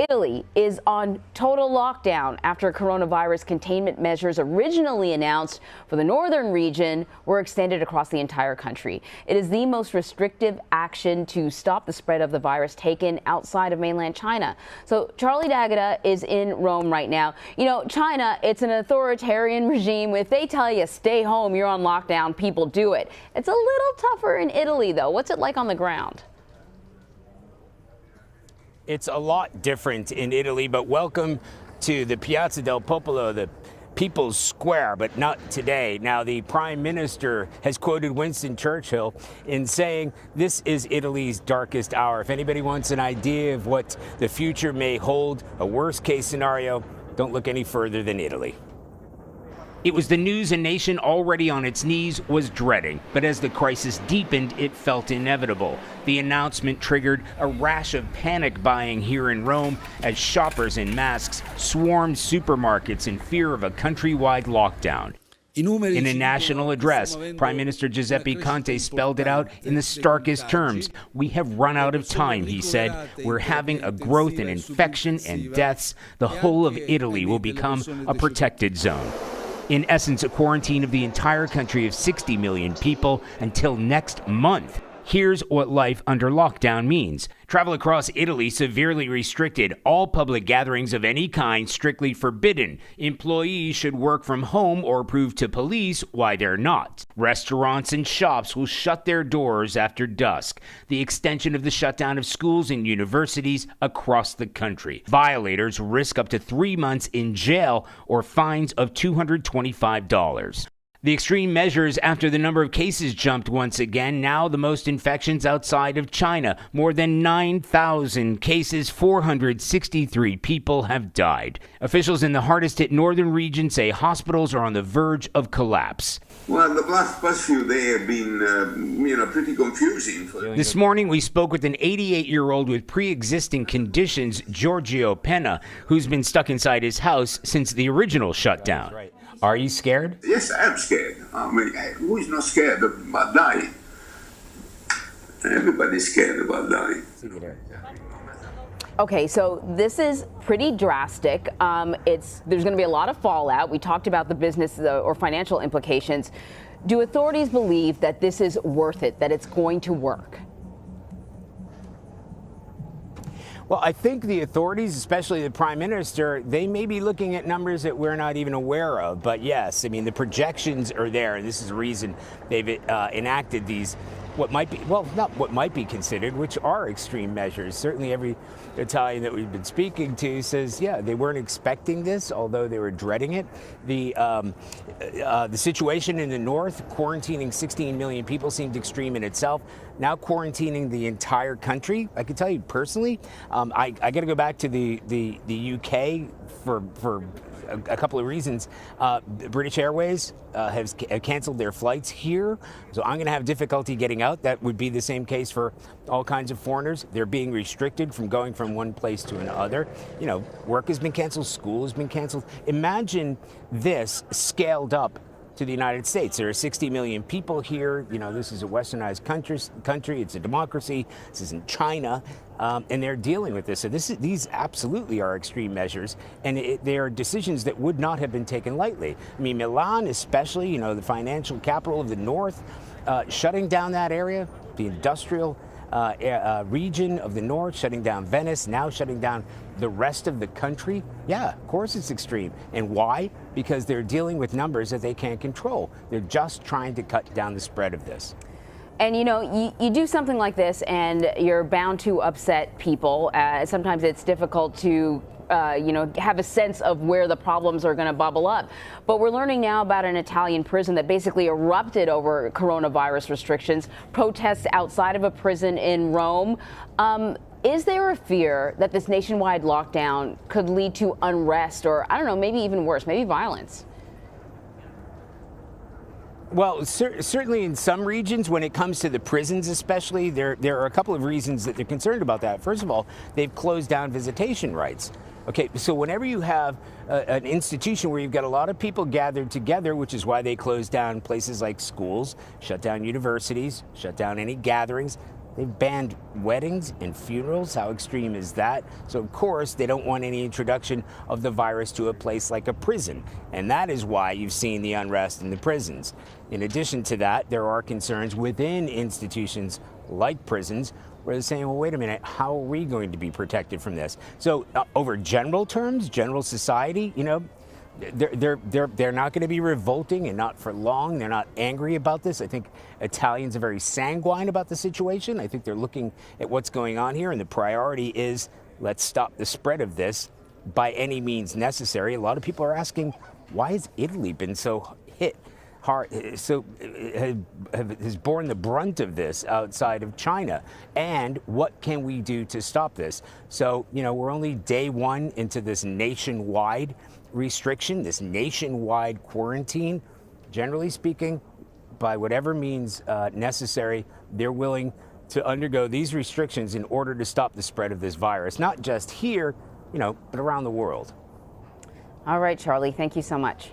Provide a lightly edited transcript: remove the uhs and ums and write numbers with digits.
Italy is on total lockdown after coronavirus containment measures originally announced for the northern region were extended across the entire country. It is the most restrictive action to stop the spread of the virus taken outside of mainland China. So Charlie D'Agata is in Rome right now. You know, China, it's an authoritarian regime. If they tell you stay home, you're on lockdown, people do it. It's a little tougher in Italy, though. What's it like on the ground? It's a lot different in Italy, but welcome to the Piazza del Popolo, the People's Square, but not today. Now, the Prime Minister has quoted Winston Churchill in saying this is Italy's darkest hour. If anybody wants an idea of what the future may hold, a worst case scenario, don't look any further than Italy. It was the news a nation already on its knees was dreading, but as the crisis deepened, it felt inevitable. The announcement triggered a rash of panic buying here in Rome as shoppers in masks swarmed supermarkets in fear of a countrywide lockdown. In a national address, Prime Minister Giuseppe Conte spelled it out in the starkest terms. We have run out of time, he said. We're having a growth in infection and deaths. The whole of Italy will become a protected zone. In essence, a quarantine of the entire country of 60 million people until next month. Here's what life under lockdown means. Travel across Italy severely restricted. All public gatherings of any kind strictly forbidden. Employees should work from home or prove to police why they're not. Restaurants and shops will shut their doors after dusk. The extension of the shutdown of schools and universities across the country. Violators risk up to 3 months in jail or fines of $225. The extreme measures after the number of cases jumped once again. Now the most infections outside of China. More than 9,000 cases, 463 people have died. Officials in the hardest hit northern region say hospitals are on the verge of collapse. Well, the past few days have been, pretty confusing. This morning we spoke with an 88-year-old with pre-existing conditions, Giorgio Penna, who's been stuck inside his house since the original shutdown. Right. Are you scared? Yes, I am scared. I mean, who is not scared about dying? Everybody's scared about dying. Okay, so this is pretty drastic. There's going to be a lot of fallout. We talked about the business or financial implications. Do authorities believe that this is worth it, that it's going to work? Well, I think the authorities, especially the Prime Minister, they may be looking at numbers that we're not even aware of. But yes, I mean, the projections are there. And this is the reason they've enacted these, not what might be considered, which are extreme measures. Certainly every Italian that we've been speaking to says, yeah, they weren't expecting this, although they were dreading it. The situation in the north, quarantining 16 million people seemed extreme in itself. Now quarantining the entire country, I can tell you personally, I got to go back to the UK for a couple of reasons. British Airways has canceled their flights here, so I'm going to have difficulty getting out. That would be the same case for all kinds of foreigners. They're being restricted from going from one place to another. You know, work has been canceled, school has been canceled. Imagine this scaled up to the United States. There are 60 million people here. You know, this is a westernized country. It's a democracy. This isn't China. And they're dealing with this. So these absolutely are extreme measures. And they are decisions that would not have been taken lightly. I mean, Milan especially, you know, the financial capital of the north, shutting down that area, the industrial region of the north, shutting down Venice, now shutting down the rest of the country. Yeah, of course it's extreme. And why? Because they're dealing with numbers that they can't control. They're just trying to cut down the spread of this. And you know, you do something like this and you're bound to upset people. Sometimes it's difficult to have a sense of where the problems are going to bubble up. But we're learning now about an Italian prison that basically erupted over coronavirus restrictions, protests outside of a prison in Rome. Is there a fear that this nationwide lockdown could lead to unrest or, I don't know, maybe even worse, maybe violence? Well, certainly in some regions, when it comes to the prisons especially, there are a couple of reasons that they're concerned about that. First of all, they've closed down visitation rights. Okay, so whenever you have an institution where you've got a lot of people gathered together, which is why they closed down places like schools, shut down universities, shut down any gatherings, They've banned weddings and funerals. How extreme is that? So, of course, they don't want any introduction of the virus to a place like a prison. And that is why you've seen the unrest in the prisons. In addition to that, there are concerns within institutions like prisons where they're saying, well, wait a minute, how are we going to be protected from this? So over general terms, general society, you know, they're not going to be revolting, and not for long. They're not angry about this. I think Italians are very sanguine about the situation. I think they're looking at what's going on here, and the priority is let's stop the spread of this by any means necessary. A lot of people are asking, why has Italy been so hit hard, so has borne the brunt of this outside of China? And what can we do to stop this? So, you know, we're only day one into this nationwide restriction, this nationwide quarantine. Generally speaking, by whatever means necessary, they're willing to undergo these restrictions in order to stop the spread of this virus, not just here, you know, but around the world. All right, Charlie, thank you so much.